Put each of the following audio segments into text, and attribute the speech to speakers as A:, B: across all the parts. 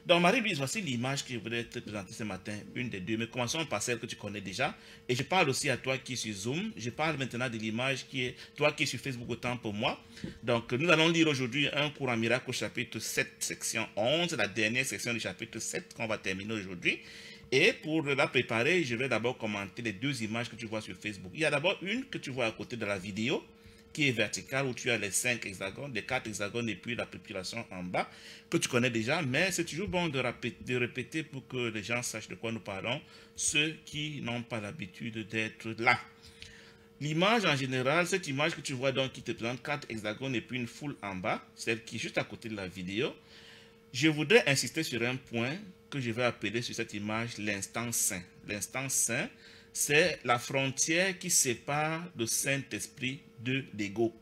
A: Donc, Marie-Louise, voici l'image que je voulais te présenter ce matin, une des deux. Mais commençons par celle que tu connais déjà. Et je parle aussi à toi qui es sur Zoom. Je parle maintenant de l'image qui est, toi qui es sur Facebook autant pour moi. Donc, nous allons lire aujourd'hui un cours en miracle au chapitre 7, section 11, la dernière section du chapitre 7 qu'on va terminer aujourd'hui. Et pour la préparer, je vais d'abord commenter les deux images que tu vois sur Facebook. Il y a d'abord une que tu vois à côté de la vidéo, qui est verticale, où tu as les 5 hexagones, les 4 hexagones et puis la population en bas, que tu connais déjà, mais c'est toujours bon de répéter pour que les gens sachent de quoi nous parlons, ceux qui n'ont pas l'habitude d'être là. L'image en général, cette image que tu vois donc qui te présente 4 hexagones et puis une foule en bas, celle qui est juste à côté de la vidéo, je voudrais insister sur un point que je vais appeler sur cette image l'instant saint. L'instant saint, c'est la frontière qui sépare le Saint-Esprit de l'ego.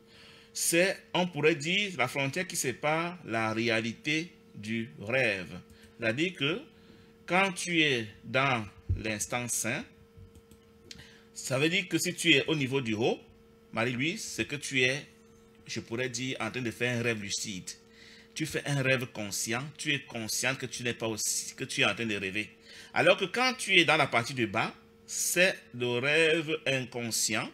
A: C'est, on pourrait dire, la frontière qui sépare la réalité du rêve. C'est-à-dire que quand tu es dans l'instant saint, ça veut dire que si tu es au niveau du haut, Marie-Louise, c'est que tu es, je pourrais dire, en train de faire un rêve lucide. Tu fais un rêve conscient, tu es conscient que tu n'es pas aussi, que tu es en train de rêver. Alors que quand tu es dans la partie du bas, c'est le rêve inconscient.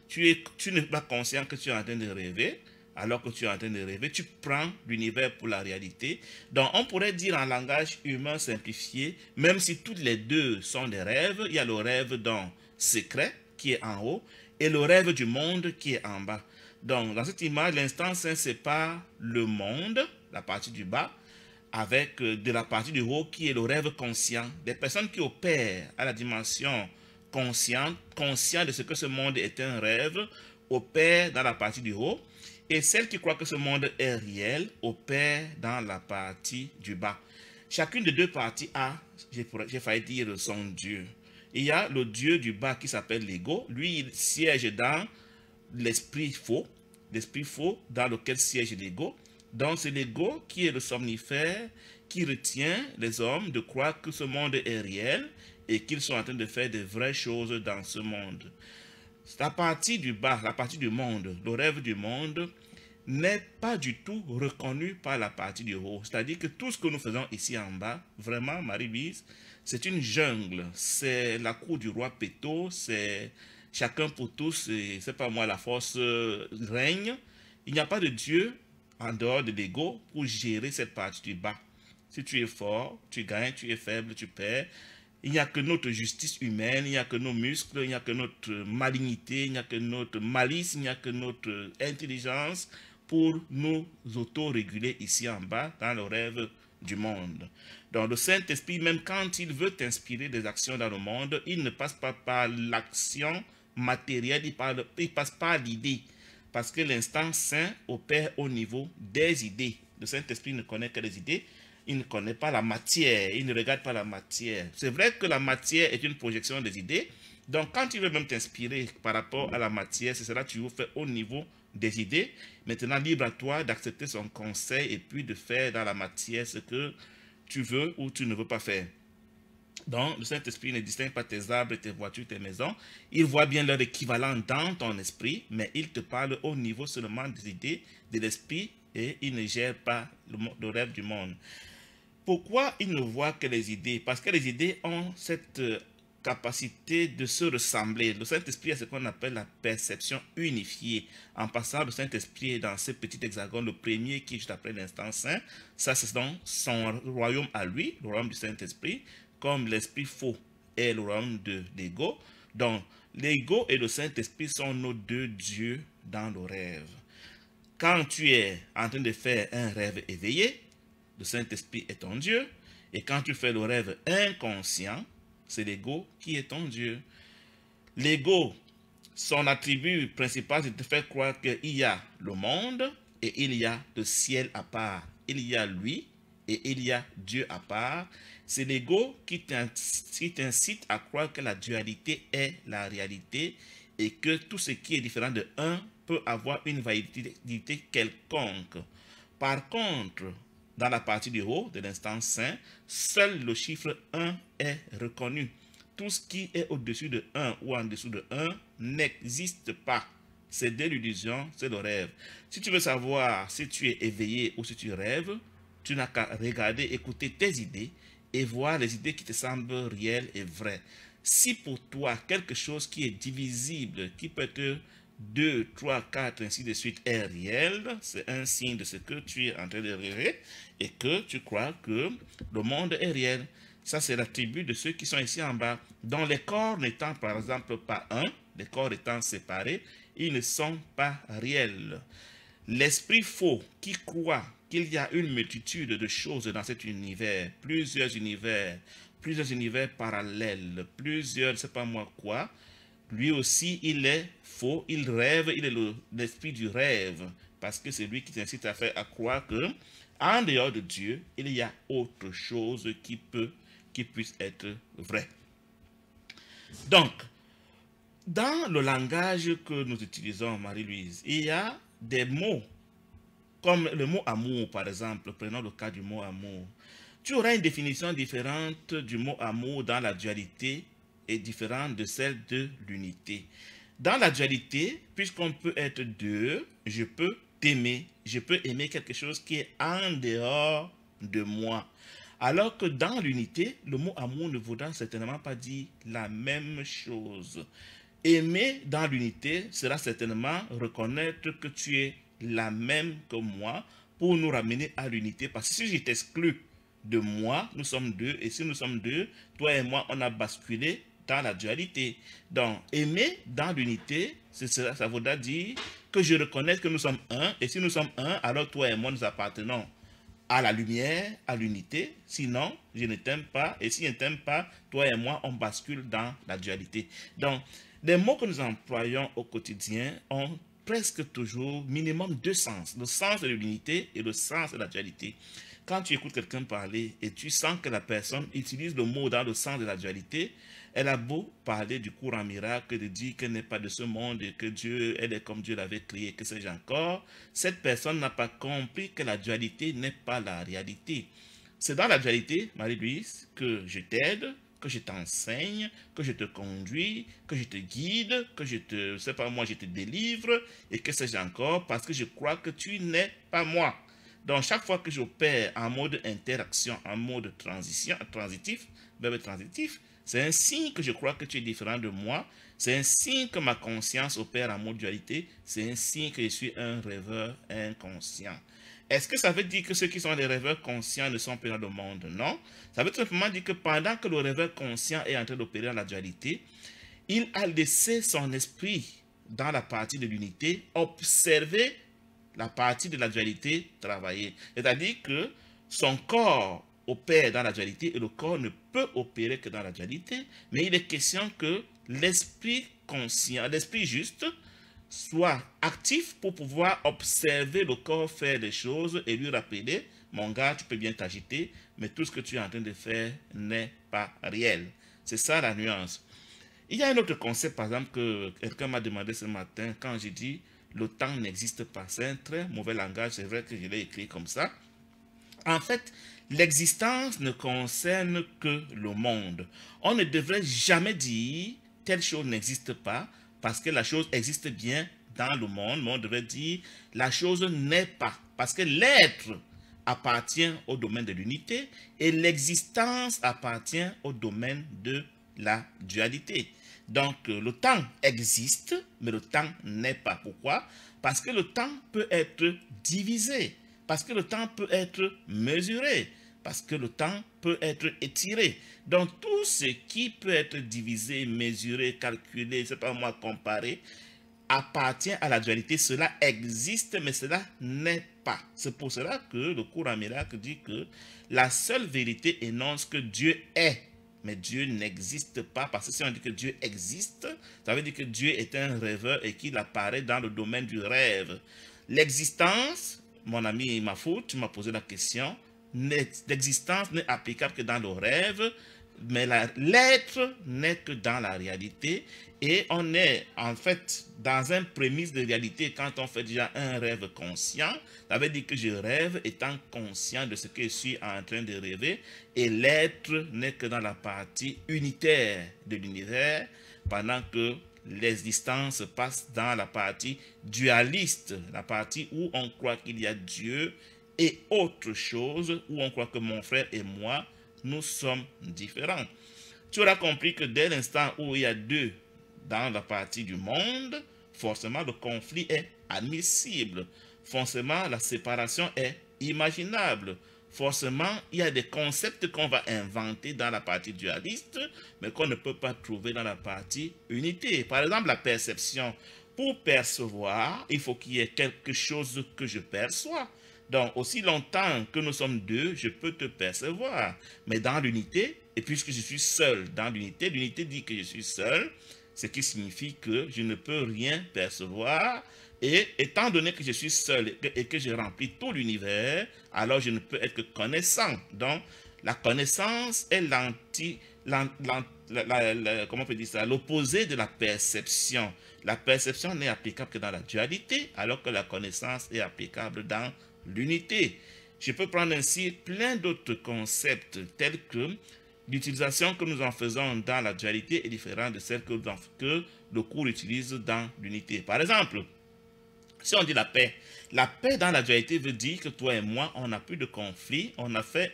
A: Tu n'es pas conscient que tu es en train de rêver. Alors que tu es en train de rêver, tu prends l'univers pour la réalité. Donc, on pourrait dire en langage humain simplifié, même si toutes les deux sont des rêves, il y a le rêve dans secret qui est en haut et le rêve du monde qui est en bas. Donc, dans cette image, l'instant saint sépare le monde, la partie du bas, avec de la partie du haut qui est le rêve conscient. Des personnes qui opèrent à la dimension consciente de ce que ce monde est un rêve, opèrent dans la partie du haut. Et celles qui croient que ce monde est réel, opèrent dans la partie du bas. Chacune des deux parties a, j'ai failli dire, son Dieu. Il y a le Dieu du bas qui s'appelle l'ego. Lui, il siège dans l'esprit faux dans lequel siège l'ego. Donc c'est l'ego qui est le somnifère, qui retient les hommes de croire que ce monde est réel et qu'ils sont en train de faire de vraies choses dans ce monde. La partie du bas, la partie du monde, le rêve du monde, n'est pas du tout reconnu par la partie du haut. C'est-à-dire que tout ce que nous faisons ici en bas, vraiment, Marie-Louise, c'est une jungle. C'est la cour du roi Péto, c'est chacun pour tous, c'est pas moi, la force règne. Il n'y a pas de Dieu en dehors de l'ego pour gérer cette partie du bas. Si tu es fort, tu gagnes, tu es faible, tu perds. Il n'y a que notre justice humaine, il n'y a que nos muscles, il n'y a que notre malignité, il n'y a que notre malice, il n'y a que notre intelligence pour nous auto-réguler ici en bas dans le rêve du monde. Donc le Saint-Esprit, même quand il veut t'inspirer des actions dans le monde, il ne passe pas par l'action matérielle, il passe par l'idée. Parce que l'instant saint opère au niveau des idées. Le Saint-Esprit ne connaît que les idées. Il ne connaît pas la matière, il ne regarde pas la matière. C'est vrai que la matière est une projection des idées. Donc, quand il veut même t'inspirer par rapport à la matière, c'est cela que tu fais au niveau des idées. Maintenant, libre à toi d'accepter son conseil et puis de faire dans la matière ce que tu veux ou tu ne veux pas faire. Donc, le Saint-Esprit ne distingue pas tes arbres, tes voitures, tes maisons. Il voit bien leur équivalent dans ton esprit, mais il te parle au niveau seulement des idées, de l'esprit, et il ne gère pas le rêve du monde. Pourquoi il ne voit que les idées? Parce que les idées ont cette capacité de se ressembler. Le Saint-Esprit a ce qu'on appelle la perception unifiée. En passant, le Saint-Esprit dans ce petit hexagone, le premier qui est juste après l'instant saint, ça c'est donc son royaume à lui, le royaume du Saint-Esprit, comme l'esprit faux est le royaume de l'ego. Donc, l'ego et le Saint-Esprit sont nos deux dieux dans le rêve. Quand tu es en train de faire un rêve éveillé, le Saint-Esprit est ton Dieu. Et quand tu fais le rêve inconscient, c'est l'ego qui est ton Dieu. L'ego, son attribut principal, c'est de te faire croire qu'il y a le monde et il y a le ciel à part. Il y a lui et il y a Dieu à part. C'est l'ego qui t'incite à croire que la dualité est la réalité et que tout ce qui est différent de un peut avoir une validité quelconque. Par contre, dans la partie du haut de l'instant saint, seul le chiffre 1 est reconnu. Tout ce qui est au-dessus de 1 ou en dessous de 1 n'existe pas. C'est de l'illusion, c'est le rêve. Si tu veux savoir si tu es éveillé ou si tu rêves, tu n'as qu'à regarder, écouter tes idées et voir les idées qui te semblent réelles et vraies. Si pour toi, quelque chose qui est divisible, qui peut être 2, 3, 4, ainsi de suite, est réel, c'est un signe de ce que tu es en train de rêver et que tu crois que le monde est réel. Ça, c'est l'attribut de ceux qui sont ici en bas. Dans les corps n'étant par exemple pas un, les corps étant séparés, ils ne sont pas réels. L'esprit faux qui croit qu'il y a une multitude de choses dans cet univers, plusieurs univers parallèles, plusieurs, je ne sais pas moi quoi, lui aussi, il est faux, il rêve, il est l'esprit du rêve, parce que c'est lui qui t'incite à croire que, en dehors de Dieu, il y a autre chose qui puisse être vrai. Donc, dans le langage que nous utilisons, Marie-Louise, il y a des mots, comme le mot amour, par exemple, prenons le cas du mot amour. Tu auras une définition différente du mot amour dans la dualité et différente de celle de l'unité. Dans la dualité, puisqu'on peut être deux, je peux t'aimer, je peux aimer quelque chose qui est en dehors de moi. Alors que dans l'unité, le mot amour ne voudra certainement pas dire la même chose. Aimer dans l'unité sera certainement reconnaître que tu es la même que moi pour nous ramener à l'unité. Parce que si je t'exclus de moi, nous sommes deux. Et si nous sommes deux, toi et moi, on a basculé dans la dualité. Donc, aimer dans l'unité, ça voudra dire que je reconnais que nous sommes un. Et si nous sommes un, alors toi et moi, nous appartenons à la lumière, à l'unité. Sinon, je ne t'aime pas. Et si je ne t'aime pas, toi et moi, on bascule dans la dualité. Donc, les mots que nous employons au quotidien ont presque toujours minimum deux sens. Le sens de l'unité et le sens de la dualité. Quand tu écoutes quelqu'un parler et tu sens que la personne utilise le mot dans le sens de la dualité, elle a beau parler du courant miracle, de dire qu'elle n'est pas de ce monde et que Dieu, elle est comme Dieu l'avait créé, que sais-je encore, cette personne n'a pas compris que la dualité n'est pas la réalité. C'est dans la dualité, Marie-Louise, que je t'aide, que je t'enseigne, que je te conduis, que je te guide, que je te, sais pas moi, je te délivre, et que sais-je encore, parce que je crois que tu n'es pas moi. Donc, chaque fois que j'opère en mode interaction, en mode transitif, verbe transitif, c'est un signe que je crois que tu es différent de moi. C'est un signe que ma conscience opère en mode dualité. C'est un signe que je suis un rêveur inconscient. Est-ce que ça veut dire que ceux qui sont des rêveurs conscients ne sont pas dans le monde? Non. Ça veut tout simplement dire que pendant que le rêveur conscient est en train d'opérer dans la dualité, il a laissé son esprit dans la partie de l'unité observer la partie de la dualité travailler. C'est-à-dire que son corps opère dans la dualité et le corps ne peut opérer que dans la dualité, mais il est question que l'esprit conscient, l'esprit juste, soit actif pour pouvoir observer le corps faire des choses et lui rappeler, mon gars, tu peux bien t'agiter, mais tout ce que tu es en train de faire n'est pas réel. C'est ça la nuance. Il y a un autre concept, par exemple, que quelqu'un m'a demandé ce matin quand j'ai dit le temps n'existe pas. C'est un très mauvais langage, c'est vrai que je l'ai écrit comme ça. En fait, l'existence ne concerne que le monde. On ne devrait jamais dire telle chose n'existe pas parce que la chose existe bien dans le monde, mais on devrait dire la chose n'est pas parce que l'être appartient au domaine de l'unité et l'existence appartient au domaine de la dualité. Donc, le temps existe, mais le temps n'est pas. Pourquoi? Parce que le temps peut être divisé, parce que le temps peut être mesuré, parce que le temps peut être étiré. Donc, tout ce qui peut être divisé, mesuré, calculé, c'est pas moi, comparé, appartient à la dualité. Cela existe, mais cela n'est pas. C'est pour cela que le courant miracle dit que la seule vérité énonce que Dieu est. Mais Dieu n'existe pas, parce que si on dit que Dieu existe, ça veut dire que Dieu est un rêveur et qu'il apparaît dans le domaine du rêve. L'existence, mon ami Mafout, tu m'as posé la question, l'existence n'est applicable que dans le rêve, mais l'être n'est que dans la réalité. Et on est en fait dans un prémisse de réalité quand on fait déjà un rêve conscient. Ça veut dire que je rêve étant conscient de ce que je suis en train de rêver. Et l'être n'est que dans la partie unitaire de l'univers, pendant que l'existence passe dans la partie dualiste, la partie où on croit qu'il y a Dieu et autre chose où on croit que mon frère et moi, nous sommes différents. Tu auras compris que dès l'instant où il y a deux dans la partie du monde, forcément le conflit est admissible. Forcément la séparation est imaginable. Forcément, il y a des concepts qu'on va inventer dans la partie dualiste, mais qu'on ne peut pas trouver dans la partie unité. Par exemple, la perception. Pour percevoir, il faut qu'il y ait quelque chose que je perçois. Donc, aussi longtemps que nous sommes deux, je peux te percevoir. Mais dans l'unité, et puisque je suis seul dans l'unité, l'unité dit que je suis seul, ce qui signifie que je ne peux rien percevoir. Et étant donné que je suis seul et que je remplis tout l'univers, alors je ne peux être que connaissant. Donc, la connaissance est comment on peut dire ça, l'opposé de la perception. La perception n'est applicable que dans la dualité, alors que la connaissance est applicable dans l'unité. Je peux prendre ainsi plein d'autres concepts tels que l'utilisation que nous en faisons dans la dualité est différente de celle que le cours utilise dans l'unité. Par exemple, si on dit la paix dans la dualité veut dire que toi et moi, on n'a plus de conflit, on a fait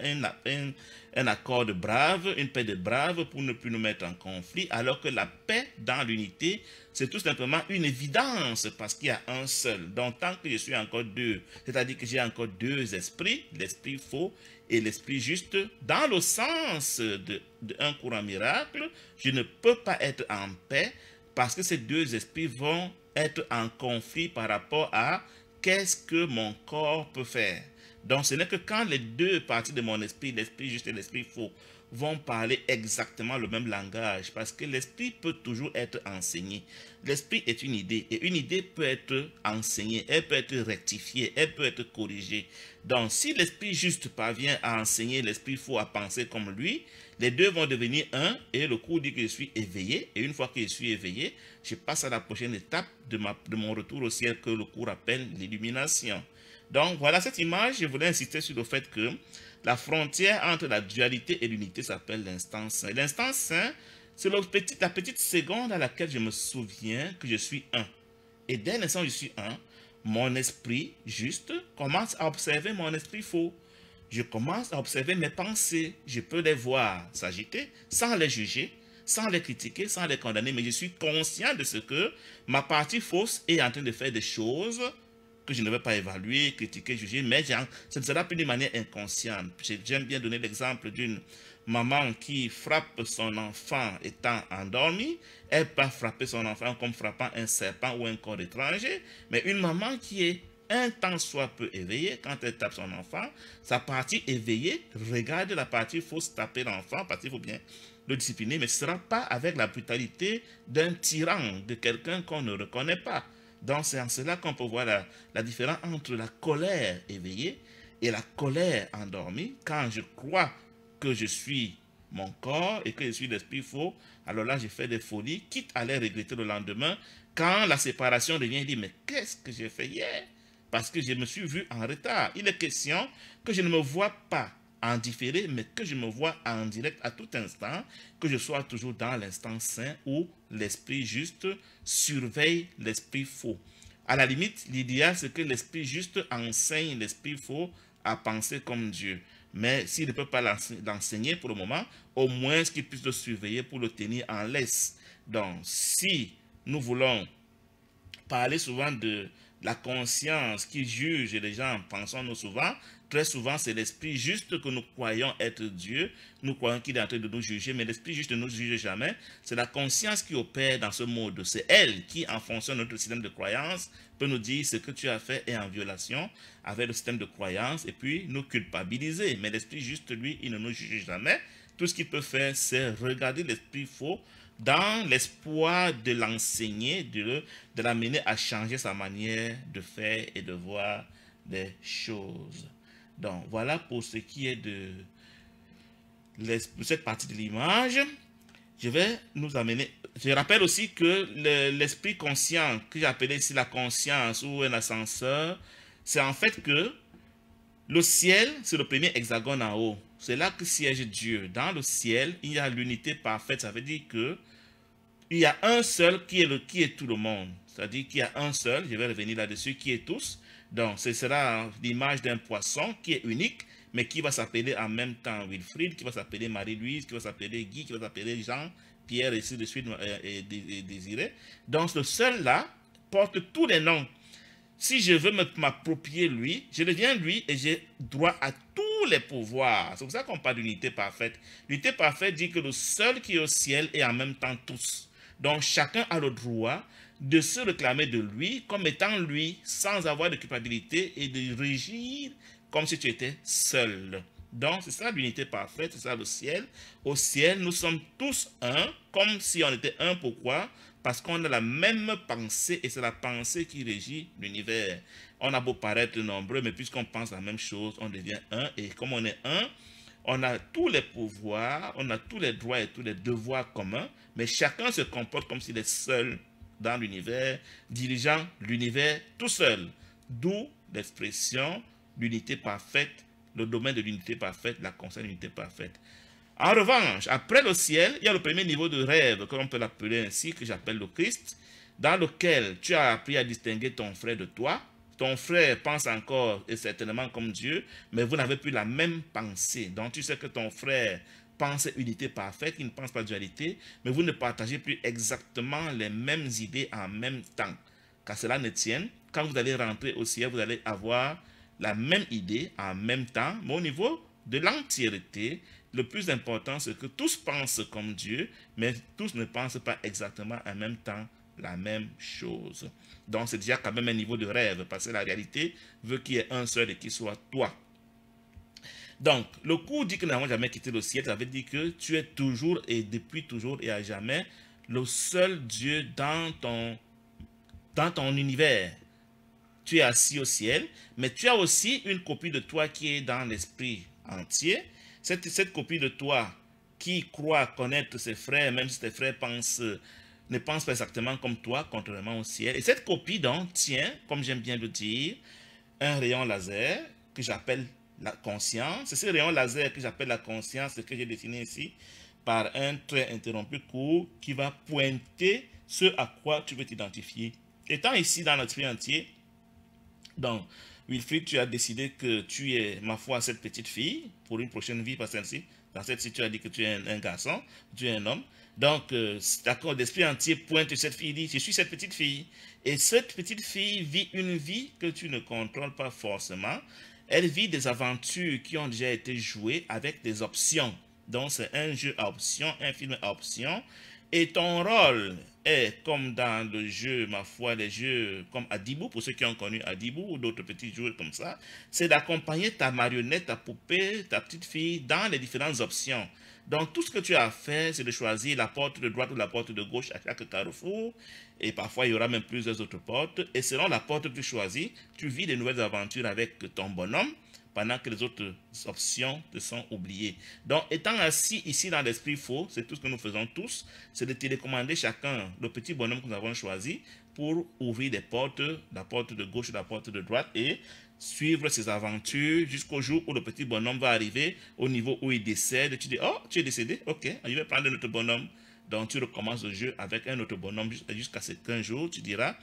A: un accord de brave, une paix de brave pour ne plus nous mettre en conflit, alors que la paix dans l'unité, c'est tout simplement une évidence parce qu'il y a un seul. Donc, tant que je suis encore deux, c'est-à-dire que j'ai encore deux esprits, l'esprit faux et l'esprit juste, dans le sens d'un courant miracle, je ne peux pas être en paix parce que ces deux esprits vont être en conflit par rapport à qu'est-ce que mon corps peut faire. Donc, ce n'est que quand les deux parties de mon esprit, l'esprit juste et l'esprit faux, vont parler exactement le même langage, parce que l'esprit peut toujours être enseigné. L'esprit est une idée, et une idée peut être enseignée, elle peut être rectifiée, elle peut être corrigée. Donc, si l'esprit juste parvient à enseigner l'esprit faux à penser comme lui, les deux vont devenir un, et le cours dit que je suis éveillé, et une fois que je suis éveillé, je passe à la prochaine étape de mon retour au ciel que le cours appelle l'illumination. Donc, voilà cette image, je voulais insister sur le fait que la frontière entre la dualité et l'unité s'appelle l'instant saint. L'instant saint, c'est la petite seconde à laquelle je me souviens que je suis un. Et dès l'instant où je suis un, mon esprit juste commence à observer mon esprit faux. Je commence à observer mes pensées. Je peux les voir s'agiter sans les juger, sans les critiquer, sans les condamner, mais je suis conscient de ce que ma partie fausse est en train de faire des choses que je ne vais pas évaluer, critiquer, juger, mais ce ne sera plus de manière inconsciente. J'aime bien donner l'exemple d'une maman qui frappe son enfant étant endormi. Elle peut frapper son enfant comme frappant un serpent ou un corps étranger, mais une maman qui est un tant soit peu éveillée, quand elle tape son enfant, sa partie éveillée regarde la partie fausse taper l'enfant, parce qu'il faut bien le discipliner, mais ce ne sera pas avec la brutalité d'un tyran, de quelqu'un qu'on ne reconnaît pas. Donc c'est en cela qu'on peut voir la différence entre la colère éveillée et la colère endormie. Quand je crois que je suis mon corps et que je suis l'esprit faux, alors là je fais des folies, quitte à les regretter le lendemain. Quand la séparation revient, il dit mais qu'est-ce que j'ai fait hier? Parce que je me suis vu en retard. Il est question que je ne me vois pas en différé, mais que je me vois en direct à tout instant, que je sois toujours dans l'instant saint où l'esprit juste surveille l'esprit faux. À la limite, l'idéal, c'est que l'esprit juste enseigne l'esprit faux à penser comme Dieu. Mais s'il ne peut pas l'enseigner pour le moment, au moins qu'il puisse le surveiller pour le tenir en laisse. Donc, si nous voulons parler souvent de la conscience qui juge les gens, pensons-nous souvent, très souvent c'est l'esprit juste que nous croyons être Dieu, nous croyons qu'il est en train de nous juger, mais l'esprit juste ne nous juge jamais, c'est la conscience qui opère dans ce mode, c'est elle qui, en fonction de notre système de croyance, peut nous dire ce que tu as fait est en violation avec le système de croyance et puis nous culpabiliser, mais l'esprit juste, lui, il ne nous juge jamais, tout ce qu'il peut faire, c'est regarder l'esprit faux dans l'espoir de l'enseigner, de l'amener à changer sa manière de faire et de voir les choses. Donc, voilà pour ce qui est de cette partie de l'image. Je vais nous amener... Je rappelle aussi que l'esprit conscient, que j'ai appelé ici la conscience ou un ascenseur, c'est en fait que le ciel, c'est le premier hexagone en haut. C'est là que siège Dieu. Dans le ciel, il y a l'unité parfaite. Ça veut dire que il y a un seul qui est tout le monde. C'est-à-dire qu'il y a un seul, je vais revenir là-dessus, qui est tous. Donc, ce sera l'image d'un poisson qui est unique, mais qui va s'appeler en même temps Wilfried, qui va s'appeler Marie-Louise, qui va s'appeler Guy, qui va s'appeler Jean, Pierre, et ainsi de suite, et Désiré. Donc, le seul là porte tous les noms. Si je veux m'approprier lui, je deviens lui et j'ai droit à tous les pouvoirs. C'est pour ça qu'on parle d'unité parfaite. L'unité parfaite dit que le seul qui est au ciel est en même temps tous. Donc chacun a le droit de se réclamer de lui comme étant lui sans avoir de culpabilité et de régir comme si tu étais seul. Donc c'est ça l'unité parfaite, c'est ça le ciel. Au ciel, nous sommes tous un, comme si on était un. Pourquoi? Parce qu'on a la même pensée et c'est la pensée qui régit l'univers. On a beau paraître nombreux, mais puisqu'on pense la même chose, on devient un. Et comme on est un, on a tous les pouvoirs, on a tous les droits et tous les devoirs communs, mais chacun se comporte comme s'il est seul dans l'univers, dirigeant l'univers tout seul. D'où l'expression l'unité parfaite, le domaine de l'unité parfaite, la conscience de l'unité parfaite. En revanche, après le ciel, il y a le premier niveau de rêve, que l'on peut l'appeler ainsi, que j'appelle le Christ, dans lequel tu as appris à distinguer ton frère de toi. Ton frère pense encore et certainement comme Dieu, mais vous n'avez plus la même pensée. Donc tu sais que ton frère pense unité parfaite, il ne pense pas dualité, mais vous ne partagez plus exactement les mêmes idées en même temps. Car cela ne tienne, quand vous allez rentrer au ciel, vous allez avoir la même idée en même temps, mais au niveau de l'entièreté, le plus important, c'est que tous pensent comme Dieu, mais tous ne pensent pas exactement en même temps la même chose. Donc, c'est déjà quand même un niveau de rêve, parce que la réalité veut qu'il y ait un seul et qu'il soit toi. Donc, le cours dit que nous n'avons jamais quitté le ciel, ça veut dire que tu es toujours et depuis toujours et à jamais le seul Dieu dans ton univers. Tu es assis au ciel, mais tu as aussi une copie de toi qui est dans l'esprit entier. Cette copie de toi qui croit connaître ses frères, même si tes frères ne pensent pas exactement comme toi, contrairement au ciel. Et cette copie donc tient, comme j'aime bien le dire, un rayon laser que j'appelle la conscience. C'est ce rayon laser que j'appelle la conscience, ce que j'ai dessiné ici, par un trait interrompu court qui va pointer ce à quoi tu veux t'identifier. Étant ici dans l'esprit entier, donc, Wilfried, tu as décidé que tu es, ma foi, cette petite fille, pour une prochaine vie, pas celle-ci. Dans cette-ci, tu as dit que tu es un garçon, tu es un homme. Donc, d'accord, l'esprit entier pointe cette fille, dit, je suis cette petite fille. Et cette petite fille vit une vie que tu ne contrôles pas forcément. Elle vit des aventures qui ont déjà été jouées avec des options. Donc, c'est un jeu à options, un film à options. Et ton rôle est, comme dans le jeu, ma foi, les jeux comme Adibou, pour ceux qui ont connu Adibou ou d'autres petits jeux comme ça, c'est d'accompagner ta marionnette, ta poupée, ta petite fille dans les différentes options. Donc, tout ce que tu as à faire, c'est de choisir la porte de droite ou la porte de gauche à chaque carrefour. Et parfois, il y aura même plusieurs autres portes. Et selon la porte que tu choisis, tu vis des nouvelles aventures avec ton bonhomme, pendant que les autres options te sont oubliées. Donc, étant assis ici dans l'esprit faux, c'est tout ce que nous faisons tous, c'est de télécommander chacun le petit bonhomme que nous avons choisi pour ouvrir des portes, la porte de gauche et la porte de droite, et suivre ses aventures jusqu'au jour où le petit bonhomme va arriver au niveau où il décède. Tu dis, oh, tu es décédé? Ok, je vais prendre notre bonhomme. Donc, tu recommences le jeu avec un autre bonhomme jusqu'à ce qu'un jour, tu diras,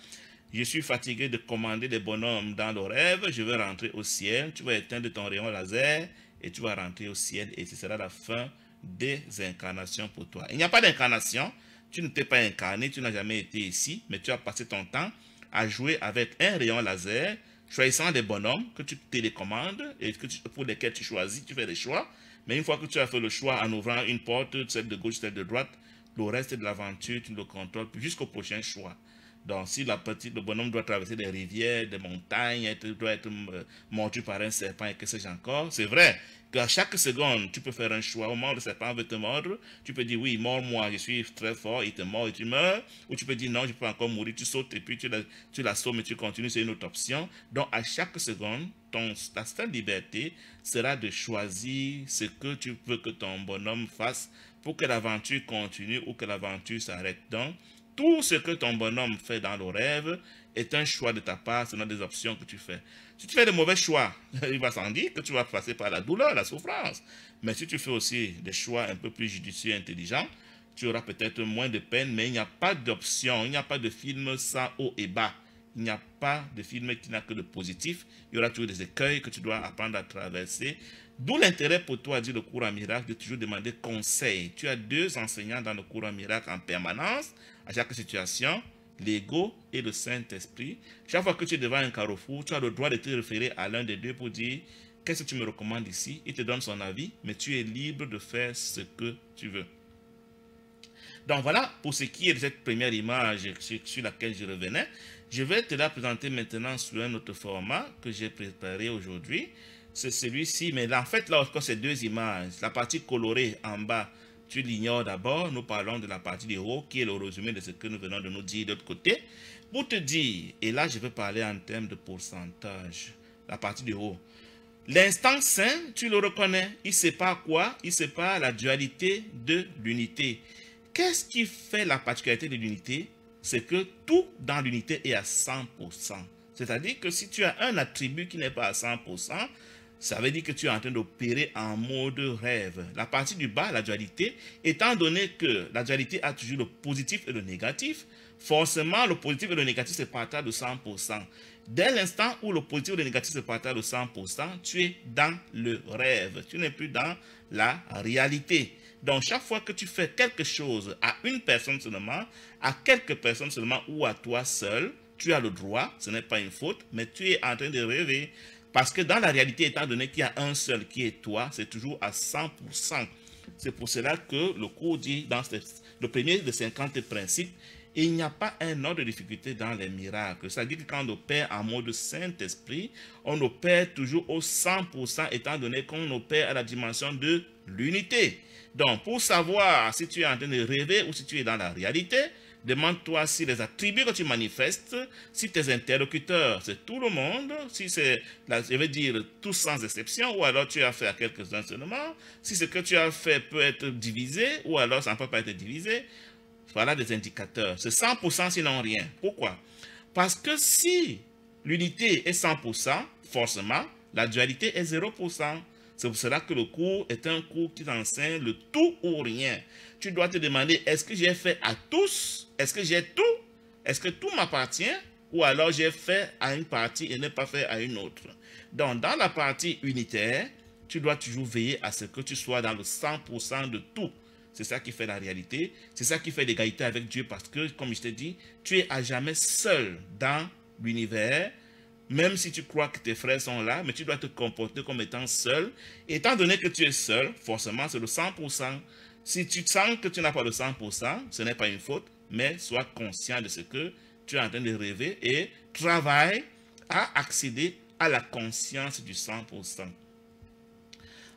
A: je suis fatigué de commander des bonhommes dans le rêve, je vais rentrer au ciel, tu vas éteindre ton rayon laser et tu vas rentrer au ciel et ce sera la fin des incarnations pour toi. Il n'y a pas d'incarnation, tu ne t'es pas incarné, tu n'as jamais été ici, mais tu as passé ton temps à jouer avec un rayon laser, choisissant des bonhommes que tu télécommandes et pour lesquels tu choisis, tu fais des choix. Mais une fois que tu as fait le choix en ouvrant une porte, celle de gauche, celle de droite, le reste de l'aventure, tu le contrôles jusqu'au prochain choix. Donc, si le bonhomme doit traverser des rivières, des montagnes, doit être mordu par un serpent et que sais-je encore, c'est vrai qu'à chaque seconde, tu peux faire un choix. Au moment où le serpent veut te mordre, tu peux dire oui, mords-moi, je suis très fort, il te mord et tu meurs. Ou tu peux dire non, je peux encore mourir, tu sautes et puis tu l'assommes et tu continues, c'est une autre option. Donc, à chaque seconde, ta seule liberté sera de choisir ce que tu veux que ton bonhomme fasse pour que l'aventure continue ou que l'aventure s'arrête. Donc, tout ce que ton bonhomme fait dans le rêve est un choix de ta part selon des options que tu fais. Si tu fais de mauvais choix, il va sans dire que tu vas passer par la douleur, la souffrance. Mais si tu fais aussi des choix un peu plus judicieux et intelligents, tu auras peut-être moins de peine, mais il n'y a pas d'option, il n'y a pas de film sans haut et bas. il n'y a pas de film qui n'a que de positif. Il y aura toujours des écueils que tu dois apprendre à traverser. D'où l'intérêt pour toi, dit le cours en miracle, de toujours demander conseil. Tu as 2 enseignants dans le cours en miracle en permanence, à chaque situation, l'ego et le Saint-Esprit. Chaque fois que tu es devant un carrefour, tu as le droit de te référer à l'un des deux pour dire « Qu'est-ce que tu me recommandes ici ?» Il te donne son avis, mais tu es libre de faire ce que tu veux. Donc voilà, pour ce qui est de cette première image sur laquelle je revenais, je vais te la présenter maintenant sous un autre format que j'ai préparé aujourd'hui. C'est celui-ci, mais là, en fait, là encore, c'est 2 images. La partie colorée en bas, tu l'ignores d'abord. Nous parlons de la partie du haut, qui est le résumé de ce que nous venons de nous dire de l'autre côté. Pour te dire, et là, je vais parler en termes de pourcentage, la partie du haut. L'instant saint, tu le reconnais, il sépare quoi? Il sépare la dualité de l'unité. Qu'est-ce qui fait la particularité de l'unité? C'est que tout dans l'unité est à 100%. C'est-à-dire que si tu as un attribut qui n'est pas à 100%, ça veut dire que tu es en train d'opérer en mode rêve. La partie du bas, la dualité, étant donné que la dualité a toujours le positif et le négatif, forcément le positif et le négatif se partagent de 100%. Dès l'instant où le positif et le négatif se partagent de 100%, tu es dans le rêve. Tu n'es plus dans la réalité. Donc, chaque fois que tu fais quelque chose à une personne seulement, à quelques personnes seulement ou à toi seul, tu as le droit, ce n'est pas une faute, mais tu es en train de rêver. Parce que dans la réalité, étant donné qu'il y a un seul qui est toi, c'est toujours à 100%. C'est pour cela que le cours dit, dans le premier de 50 principes, il n'y a pas un ordre de difficulté dans les miracles. C'est-à-dire que quand on opère en mode Saint-Esprit, on opère toujours au 100% étant donné qu'on opère à la dimension de l'unité. Donc, pour savoir si tu es en train de rêver ou si tu es dans la réalité, demande-toi si les attributs que tu manifestes, si tes interlocuteurs, c'est tout le monde, si c'est, je vais dire, tous sans exception, ou alors tu as fait à quelques-uns seulement, si ce que tu as fait peut être divisé, ou alors ça ne peut pas être divisé. Voilà des indicateurs. C'est 100% sinon rien. Pourquoi? Parce que si l'unité est 100%, forcément, la dualité est 0%. C'est pour cela que le cours est un cours qui t'enseigne le tout ou rien. Tu dois te demander, est-ce que j'ai fait à tous? Est-ce que j'ai tout? Est-ce que tout m'appartient? Ou alors j'ai fait à une partie et n'ai pas fait à une autre? Donc, dans la partie unitaire, tu dois toujours veiller à ce que tu sois dans le 100% de tout. C'est ça qui fait la réalité. C'est ça qui fait l'égalité avec Dieu parce que, comme je t'ai dit, tu es à jamais seul dans l'univers. Même si tu crois que tes frères sont là, mais tu dois te comporter comme étant seul. Étant donné que tu es seul, forcément, c'est le 100%. Si tu sens que tu n'as pas le 100%, ce n'est pas une faute, mais sois conscient de ce que tu es en train de rêver et travaille à accéder à la conscience du 100%.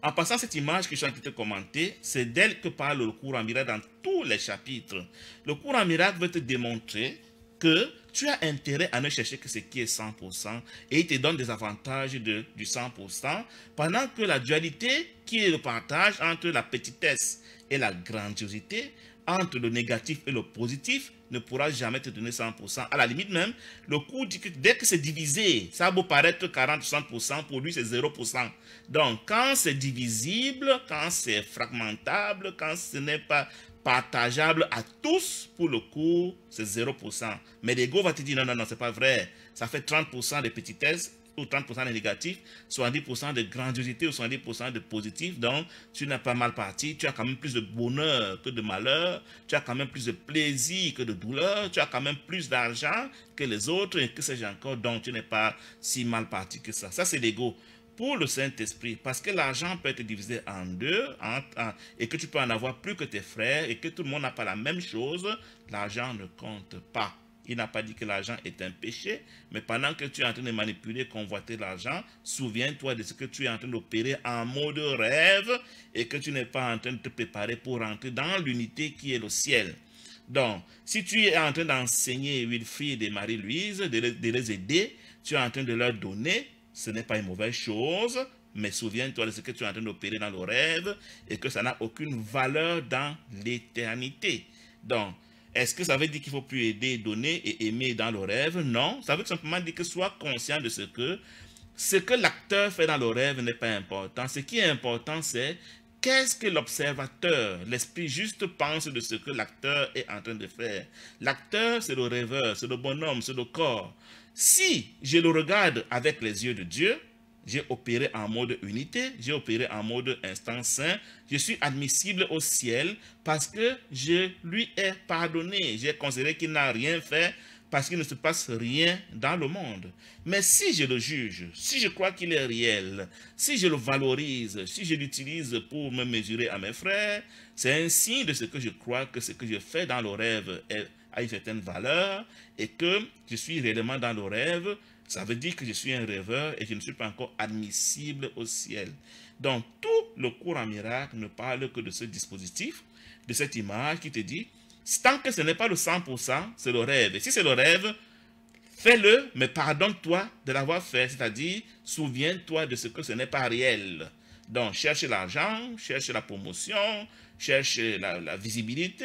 A: En passant cette image que je suis en train de commenter, c'est d'elle que parle le cours en miracle dans tous les chapitres. Le cours en miracle veut te démontrer que tu as intérêt à ne chercher que ce qui est 100% et il te donne des avantages du 100% pendant que la dualité qui est le partage entre la petitesse et la grandiosité, entre le négatif et le positif, ne pourra jamais te donner 100%. À la limite même, le cours dit que dès que c'est divisé, ça a beau paraître 40-60%, pour lui c'est 0%. Donc quand c'est divisible, quand c'est fragmentable, quand ce n'est pas partageable à tous, pour le cours, c'est 0%. Mais l'ego va te dire non, non, non, c'est pas vrai. Ça fait 30% de petitesse ou 30% de négatif, 70% de grandiosité ou 70% de positif. Donc, tu n'as pas mal parti. Tu as quand même plus de bonheur que de malheur. Tu as quand même plus de plaisir que de douleur. Tu as quand même plus d'argent que les autres et que sais-je encore. Donc, tu n'es pas si mal parti que ça. Ça, c'est l'ego. Pour le Saint-Esprit, parce que l'argent peut être divisé en deux, et que tu peux en avoir plus que tes frères, et que tout le monde n'a pas la même chose, l'argent ne compte pas. Il n'a pas dit que l'argent est un péché, mais pendant que tu es en train de manipuler, convoiter l'argent, souviens-toi de ce que tu es en train d'opérer en mode rêve, et que tu n'es pas en train de te préparer pour rentrer dans l'unité qui est le ciel. Donc, si tu es en train d'enseigner Wilfried et Marie-Louise, de les aider, tu es en train de leur donner, ce n'est pas une mauvaise chose, mais souviens-toi de ce que tu es en train d'opérer dans le rêve et que ça n'a aucune valeur dans l'éternité. Donc, est-ce que ça veut dire qu'il ne faut plus aider, donner et aimer dans le rêve? Non, ça veut simplement dire que sois conscient de ce que l'acteur fait dans le rêve n'est pas important. Ce qui est important, c'est qu'est-ce que l'observateur, l'esprit juste pense de ce que l'acteur est en train de faire? L'acteur, c'est le rêveur, c'est le bonhomme, c'est le corps. Si je le regarde avec les yeux de Dieu, j'ai opéré en mode unité, j'ai opéré en mode instant saint, je suis admissible au ciel parce que je lui ai pardonné. J'ai considéré qu'il n'a rien fait parce qu'il ne se passe rien dans le monde. Mais si je le juge, si je crois qu'il est réel, si je le valorise, si je l'utilise pour me mesurer à mes frères, c'est un signe de ce que je crois que ce que je fais dans le rêve a une certaine valeur et que je suis réellement dans le rêve. Ça veut dire que je suis un rêveur et je ne suis pas encore admissible au ciel. Donc, tout le cours en miracle ne parle que de ce dispositif, de cette image qui te dit, tant que ce n'est pas le 100%, c'est le rêve. Et si c'est le rêve, fais-le, mais pardonne-toi de l'avoir fait. C'est-à-dire, souviens-toi de ce que ce n'est pas réel. Donc, cherche l'argent, cherche la promotion, cherche la visibilité,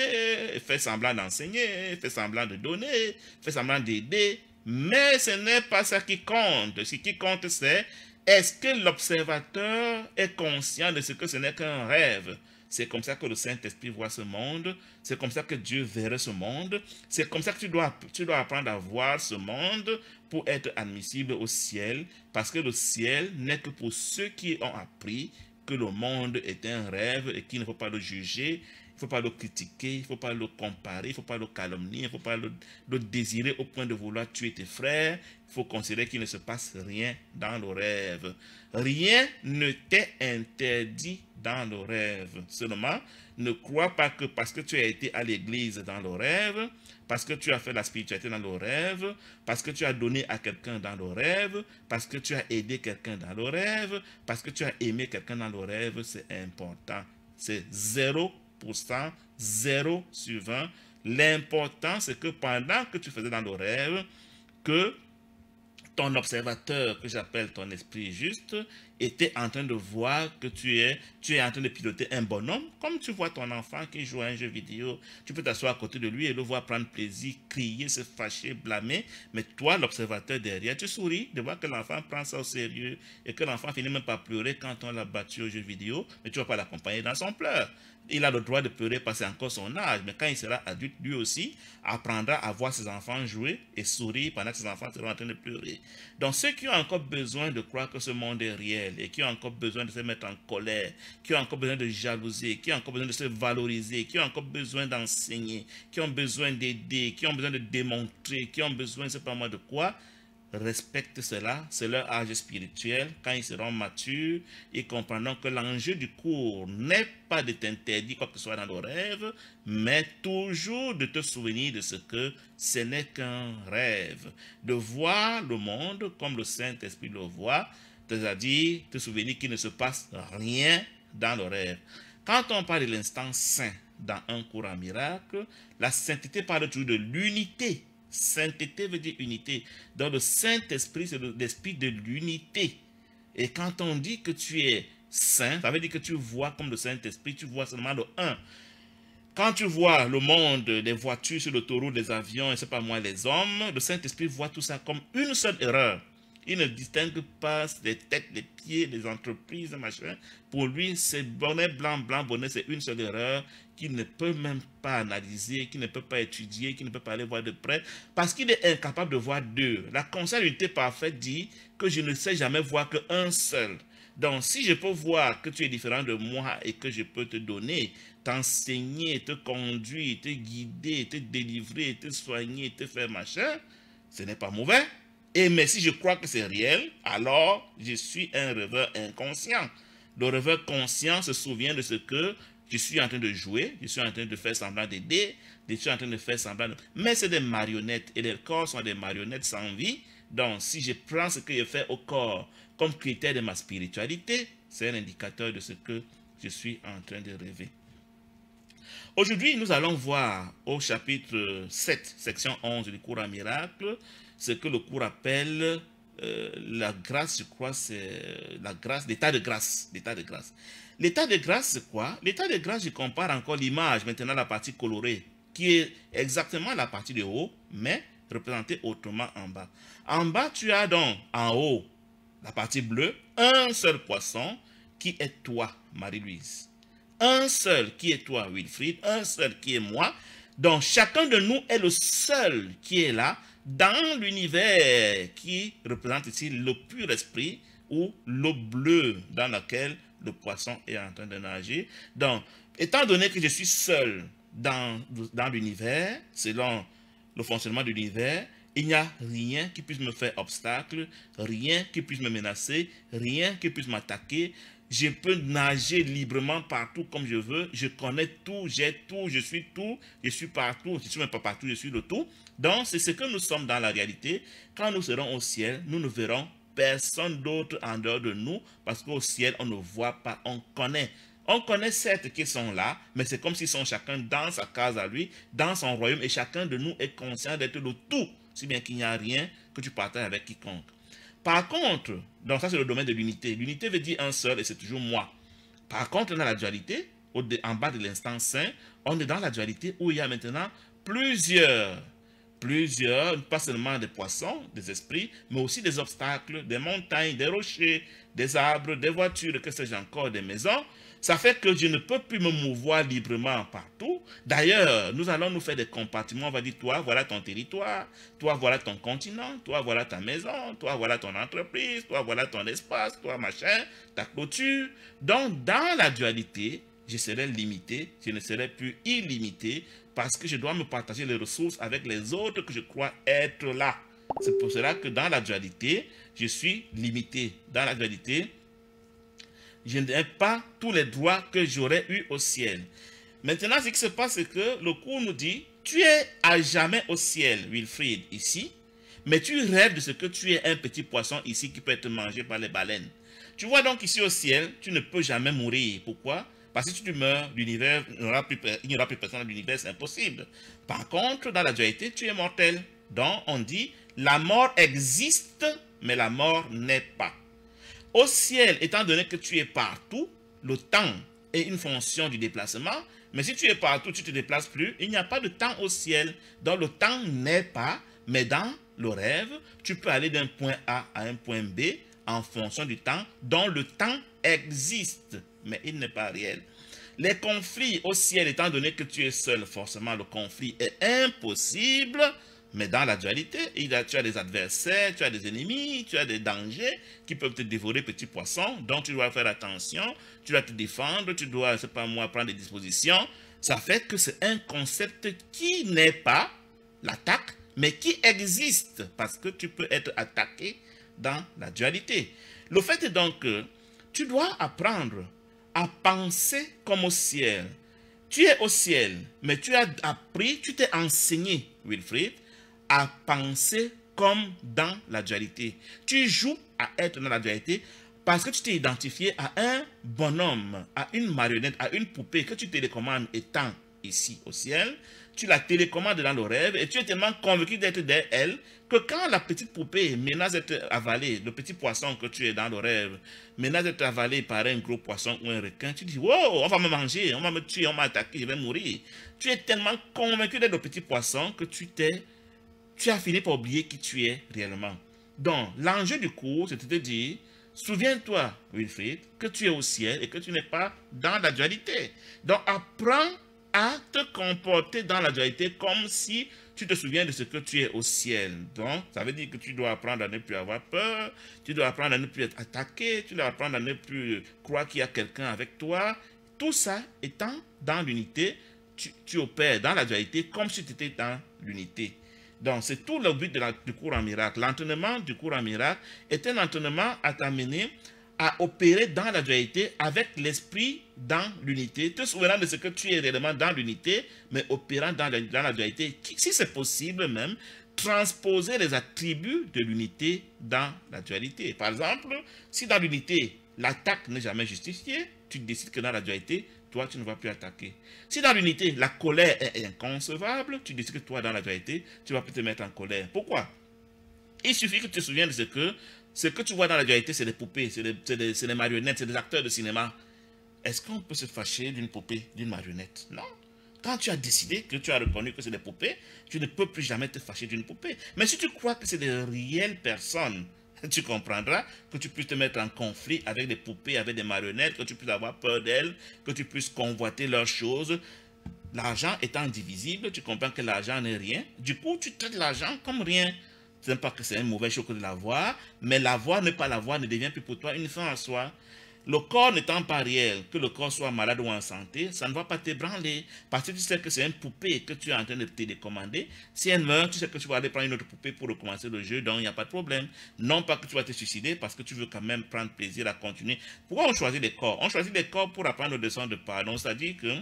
A: fais semblant d'enseigner, fais semblant de donner, fais semblant d'aider. Mais ce n'est pas ça qui compte. Ce qui compte, c'est est-ce que l'observateur est conscient de ce que ce n'est qu'un rêve? C'est comme ça que le Saint-Esprit voit ce monde. C'est comme ça que Dieu verrait ce monde. C'est comme ça que tu dois apprendre à voir ce monde pour être admissible au ciel. Parce que le ciel n'est que pour ceux qui ont appris que le monde est un rêve et qu'il ne faut pas le juger. Il ne faut pas le critiquer, il ne faut pas le comparer, il ne faut pas le calomnier, il ne faut pas le désirer au point de vouloir tuer tes frères. Il faut considérer qu'il ne se passe rien dans le rêve. Rien ne t'est interdit dans le rêve. Seulement, ne crois pas que parce que tu as été à l'église dans le rêve, parce que tu as fait la spiritualité dans le rêve, parce que tu as donné à quelqu'un dans le rêve, parce que tu as aidé quelqu'un dans le rêve, parce que tu as aimé quelqu'un dans le rêve, c'est important. C'est 0%, 0 sur 20. L'important, c'est que pendant que tu faisais dans le rêve, que ton observateur, que j'appelle ton esprit juste, était en train de voir que tu es en train de piloter un bonhomme, comme tu vois ton enfant qui joue à un jeu vidéo, tu peux t'asseoir à côté de lui et le voir prendre plaisir, crier, se fâcher, blâmer, mais toi, l'observateur derrière, tu souris de voir que l'enfant prend ça au sérieux et que l'enfant finit même par pleurer quand on l'a battu au jeu vidéo, mais tu ne vas pas l'accompagner dans son pleur. Il a le droit de pleurer parce que c'est encore son âge, mais quand il sera adulte, lui aussi apprendra à voir ses enfants jouer et sourire pendant que ses enfants seront en train de pleurer. Donc ceux qui ont encore besoin de croire que ce monde est réel et qui ont encore besoin de se mettre en colère, qui ont encore besoin de jalouser, qui ont encore besoin de se valoriser, qui ont encore besoin d'enseigner, qui ont besoin d'aider, qui ont besoin de démontrer, qui ont besoin, je ne sais pas moi de quoi, respectent cela, c'est leur âge spirituel. Quand ils seront matures, ils comprendront que l'enjeu du cours n'est pas de t'interdire quoi que ce soit dans le rêve, mais toujours de te souvenir de ce que ce n'est qu'un rêve. De voir le monde comme le Saint-Esprit le voit, c'est-à-dire te souvenir qu'il ne se passe rien dans le rêve. Quand on parle de l'instant saint dans un cours en miracle, la sainteté parle toujours de l'unité. Sainteté veut dire unité. Donc le Saint-Esprit, c'est l'esprit de l'unité. Et quand on dit que tu es saint, ça veut dire que tu vois comme le Saint-Esprit, tu vois seulement le un. Quand tu vois le monde, les voitures sur l'autoroute, les avions, et c'est pas moi, les hommes, le Saint-Esprit voit tout ça comme une seule erreur. Il ne distingue pas les têtes, les pieds, les entreprises, machin. Pour lui, c'est bonnet, blanc, blanc, bonnet, c'est une seule erreur qu'il ne peut même pas analyser, qu'il ne peut pas étudier, qu'il ne peut pas aller voir de près, parce qu'il est incapable de voir deux. La conceptualité parfaite dit que je ne sais jamais voir qu'un seul. Donc, si je peux voir que tu es différent de moi et que je peux te donner, t'enseigner, te conduire, te guider, te délivrer, te soigner, te faire machin, ce n'est pas mauvais. Mais si je crois que c'est réel, alors je suis un rêveur inconscient. Le rêveur conscient se souvient de ce que je suis en train de jouer, je suis en train de faire semblant d'aider, je suis en train de faire semblant de... Mais c'est des marionnettes et les corps sont des marionnettes sans vie. Donc si je prends ce que je fais au corps comme critère de ma spiritualité, c'est un indicateur de ce que je suis en train de rêver. Aujourd'hui, nous allons voir au chapitre 7, section 11 du cours en miracle, ce que le cours appelle la grâce, je crois, c'est la grâce, l'état de grâce. L'état de grâce. L'état de grâce, c'est quoi? L'état de grâce, je compare encore l'image, maintenant la partie colorée, qui est exactement la partie de haut, mais représentée autrement en bas. En bas, tu as donc en haut, la partie bleue, un seul poisson qui est toi, Marie-Louise. un seul qui est toi, Wilfried, un seul qui est moi. Donc, chacun de nous est le seul qui est là dans l'univers qui représente ici le pur esprit ou l'eau bleue dans laquelle le poisson est en train de nager. Donc, étant donné que je suis seul dans l'univers, selon le fonctionnement de l'univers, il n'y a rien qui puisse me faire obstacle, rien qui puisse me menacer, rien qui puisse m'attaquer. Je peux nager librement partout comme je veux. Je connais tout, j'ai tout, je suis partout. Je ne suis même pas partout, je suis le tout. Donc, c'est ce que nous sommes dans la réalité. Quand nous serons au ciel, nous ne verrons personne d'autre en dehors de nous, parce qu'au ciel, on ne voit pas, on connaît. On connaît certes qu'ils sont là, mais c'est comme s'ils sont chacun dans sa case à lui, dans son royaume, et chacun de nous est conscient d'être le tout, si bien qu'il n'y a rien que tu partages avec quiconque. Par contre, donc ça c'est le domaine de l'unité. L'unité veut dire un seul et c'est toujours moi. Par contre, dans la dualité, en bas de l'instant saint, on est dans la dualité où il y a maintenant plusieurs, pas seulement des poissons, des esprits, mais aussi des obstacles, des montagnes, des rochers, des arbres, des voitures, que sais-je encore, des maisons. Ça fait que je ne peux plus me mouvoir librement partout. D'ailleurs, nous allons nous faire des compartiments. On va dire, toi, voilà ton territoire. Toi, voilà ton continent. Toi, voilà ta maison. Toi, voilà ton entreprise. Toi, voilà ton espace. Toi, machin, ta clôture. Donc, dans la dualité, je serai limité. Je ne serai plus illimité parce que je dois me partager les ressources avec les autres que je crois être là. C'est pour cela que dans la dualité, je suis limité. Dans la dualité, je n'ai pas tous les droits que j'aurais eu au ciel. Maintenant, ce qui se passe, c'est que le cours nous dit, tu es à jamais au ciel, Wilfried, ici, mais tu rêves de ce que tu es un petit poisson ici qui peut être mangé par les baleines. Tu vois donc ici au ciel, tu ne peux jamais mourir. Pourquoi? Parce que si tu meurs, l'univers, il n'y aura plus personne dans l'univers, c'est impossible. Par contre, dans la dualité, tu es mortel. Donc, on dit, la mort existe, mais la mort n'est pas. Au ciel, étant donné que tu es partout, le temps est une fonction du déplacement, mais si tu es partout, tu ne te déplaces plus, il n'y a pas de temps au ciel. Donc le temps n'est pas, mais dans le rêve, tu peux aller d'un point A à un point B en fonction du temps, dont le temps existe, mais il n'est pas réel. Les conflits au ciel, étant donné que tu es seul, forcément le conflit est impossible. Mais dans la dualité, tu as des adversaires, tu as des ennemis, tu as des dangers qui peuvent te dévorer, petit poisson, donc tu dois faire attention, tu dois te défendre, tu dois, c'est pas moi, prendre des dispositions. Ça fait que c'est un concept qui n'est pas l'attaque, mais qui existe, parce que tu peux être attaqué dans la dualité. Le fait est donc que tu dois apprendre à penser comme au ciel. Tu es au ciel, mais tu as appris, tu t'es enseigné, Wilfried, à penser comme dans la dualité. Tu joues à être dans la dualité parce que tu t'es identifié à un bonhomme, à une marionnette, à une poupée que tu télécommandes étant ici au ciel. Tu la télécommandes dans le rêve et tu es tellement convaincu d'être d'elle que quand la petite poupée menace d'être avalée, le petit poisson que tu es dans le rêve, menace d'être avalé par un gros poisson ou un requin, tu dis, wow, on va me manger, on va me tuer, on m'a attaqué, je vais mourir. Tu es tellement convaincu d'être le petit poisson que tu as fini par oublier qui tu es réellement. Donc, l'enjeu du cours, c'est de te dire, souviens-toi, Wilfried, que tu es au ciel et que tu n'es pas dans la dualité. Donc, apprends à te comporter dans la dualité comme si tu te souviens de ce que tu es au ciel. Donc, ça veut dire que tu dois apprendre à ne plus avoir peur, tu dois apprendre à ne plus être attaqué, tu dois apprendre à ne plus croire qu'il y a quelqu'un avec toi. Tout ça étant dans l'unité, tu opères dans la dualité comme si tu étais dans l'unité. Donc, c'est tout le but du cours en miracle. L'entraînement du cours en miracle est un entraînement à t'amener à opérer dans la dualité avec l'esprit dans l'unité, te souvenant de ce que tu es réellement dans l'unité, mais opérant dans la dualité, si c'est possible même, transposer les attributs de l'unité dans la dualité. Par exemple, si dans l'unité, l'attaque n'est jamais justifiée, tu décides que dans la dualité, toi, tu ne vas plus attaquer. Si dans l'unité, la colère est inconcevable, tu décides que toi, dans la dualité, tu ne vas plus te mettre en colère. Pourquoi? Il suffit que tu te souviennes de ce que tu vois dans la dualité, c'est des poupées, c'est des marionnettes, c'est des acteurs de cinéma. Est-ce qu'on peut se fâcher d'une poupée, d'une marionnette? Non. Quand tu as décidé, que tu as reconnu que c'est des poupées, tu ne peux plus jamais te fâcher d'une poupée. Mais si tu crois que c'est des réelles personnes, tu comprendras, que tu puisses te mettre en conflit avec des poupées, avec des marionnettes, que tu puisses avoir peur d'elles, que tu puisses convoiter leurs choses. L'argent étant indivisible, tu comprends que l'argent n'est rien. Du coup, tu traites l'argent comme rien. Ce n'est pas que c'est une mauvaise chose que de l'avoir, mais l'avoir, ne pas l'avoir, ne devient plus pour toi une fin en soi. Le corps n'étant pas réel, que le corps soit malade ou en santé, ça ne va pas t'ébranler. Parce que tu sais que c'est une poupée que tu es en train de te télécommander. Si elle meurt, tu sais que tu vas aller prendre une autre poupée pour recommencer le jeu, donc il n'y a pas de problème. Non pas que tu vas te suicider parce que tu veux quand même prendre plaisir à continuer. Pourquoi on choisit les corps? On choisit les corps pour apprendre le leçons de pardon. C'est-à-dire que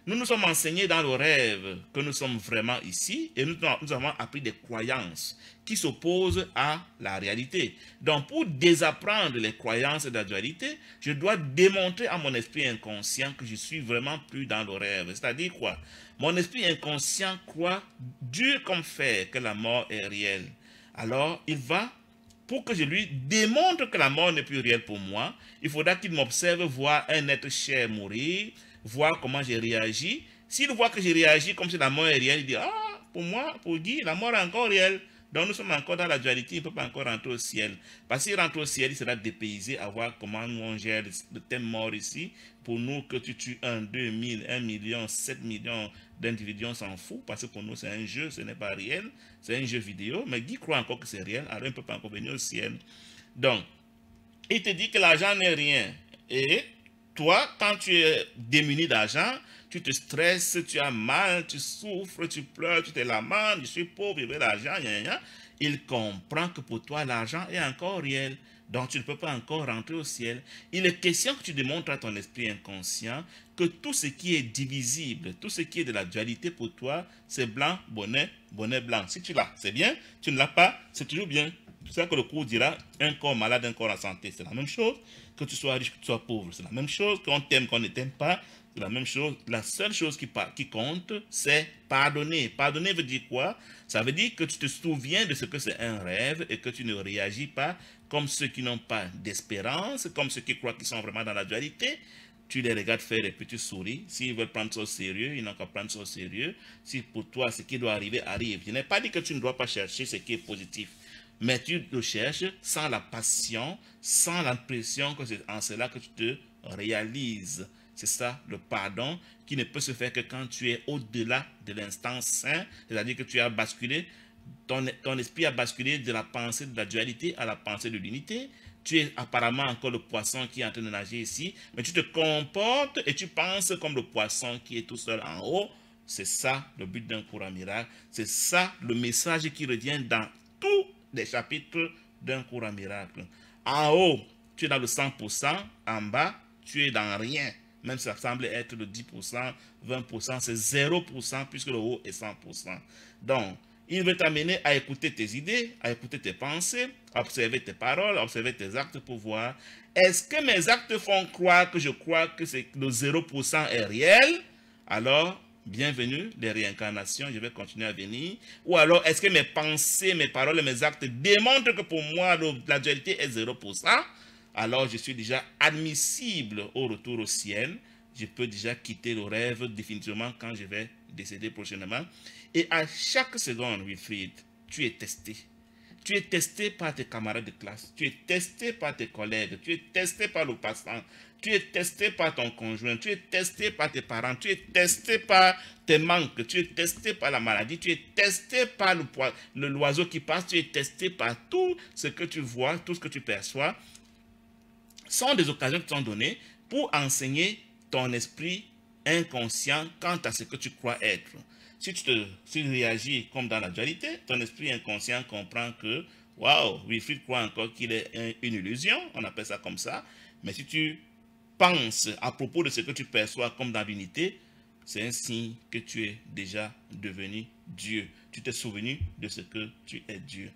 A: nous nous sommes enseignés dans le rêve que nous sommes vraiment ici et nous avons appris des croyances qui s'opposent à la réalité. Donc, pour désapprendre les croyances de la dualité, je dois démontrer à mon esprit inconscient que je suis vraiment plus dans le rêve. C'est-à-dire quoi? Mon esprit inconscient croit dur comme fer que la mort est réelle. Alors, il va, pour que je lui démontre que la mort n'est plus réelle pour moi, il faudra qu'il m'observe voir un être cher mourir, voir comment j'ai réagi. S'il voit que j'ai réagi comme si la mort est réelle, il dit, ah, pour moi, pour Guy, la mort est encore réelle. Donc nous sommes encore dans la dualité, il ne peut pas encore rentrer au ciel. Parce qu'il rentre au ciel, il sera dépaysé à voir comment nous on gère le thème mort ici. Pour nous, que tu tues 1, 2 000, 1 million, 7 millions d'individus, on s'en fout. Parce que pour nous, c'est un jeu, ce n'est pas réel. C'est un jeu vidéo. Mais Guy croit encore que c'est réel, alors il ne peut pas encore venir au ciel. Donc, il te dit que l'argent n'est rien. Et toi, quand tu es démuni d'argent, tu te stresses, tu as mal, tu souffres, tu pleures, tu te lamentes, je suis pauvre, je veux l'argent, il comprend que pour toi, l'argent est encore réel. Donc, tu ne peux pas encore rentrer au ciel. Il est question que tu démontres à ton esprit inconscient que tout ce qui est divisible, tout ce qui est de la dualité pour toi, c'est blanc, bonnet, bonnet blanc. Si tu l'as, c'est bien. Tu ne l'as pas, c'est toujours bien. C'est ça que le cours dira, un corps malade, un corps en santé. C'est la même chose. Que tu sois riche, que tu sois pauvre. C'est la même chose. Qu'on t'aime, qu'on ne t'aime pas. C'est la même chose. La seule chose qui compte, c'est pardonner. Pardonner veut dire quoi? Ça veut dire que tu te souviens de ce que c'est un rêve et que tu ne réagis pas comme ceux qui n'ont pas d'espérance, comme ceux qui croient qu'ils sont vraiment dans la dualité. Tu les regardes faire des petits souris. S'ils veulent prendre ça au sérieux, ils n'ont qu'à prendre ça au sérieux. Si pour toi, ce qui doit arriver, arrive. Je n'ai pas dit que tu ne dois pas chercher ce qui est positif. Mais tu le cherches sans la passion, sans l'impression que c'est en cela que tu te réalises. C'est ça, le pardon, qui ne peut se faire que quand tu es au-delà de l'instant saint, c'est-à-dire que tu as basculé, ton esprit a basculé de la pensée de la dualité à la pensée de l'unité. Tu es apparemment encore le poisson qui est en train de nager ici, mais tu te comportes et tu penses comme le poisson qui est tout seul en haut. C'est ça le but d'un cours en miracle. C'est ça le message qui revient dans tous les chapitres d'un cours en miracle. En haut, tu es dans le 100%, en bas, tu es dans rien. Même si ça semble être le 10%, 20%, c'est 0% puisque le haut est 100%. Donc, il veut t'amener à écouter tes idées, à écouter tes pensées, à observer tes paroles, à observer tes actes pour voir est-ce que mes actes font croire que je crois que le 0% est réel? Alors, bienvenue, les réincarnations, je vais continuer à venir. Ou alors, est-ce que mes pensées, mes paroles et mes actes démontrent que pour moi, la dualité est 0%? Alors je suis déjà admissible au retour au ciel. Je peux déjà quitter le rêve définitivement quand je vais décéder prochainement. Et à chaque seconde, Wilfried, tu es testé. Tu es testé par tes camarades de classe. Tu es testé par tes collègues. Tu es testé par le passant. Tu es testé par ton conjoint. Tu es testé par tes parents. Tu es testé par tes manques. Tu es testé par la maladie. Tu es testé par l'oiseau qui passe. Tu es testé par tout ce que tu vois, tout ce que tu perçois. Sont des occasions qui sont données pour enseigner ton esprit inconscient quant à ce que tu crois être. Si tu réagis comme dans la dualité, ton esprit inconscient comprend que, waouh, Wilfried croit encore qu'il est une illusion, on appelle ça comme ça. Mais si tu penses à propos de ce que tu perçois comme dans l'unité, c'est un signe que tu es déjà devenu Dieu. Tu t'es souvenu de ce que tu es Dieu.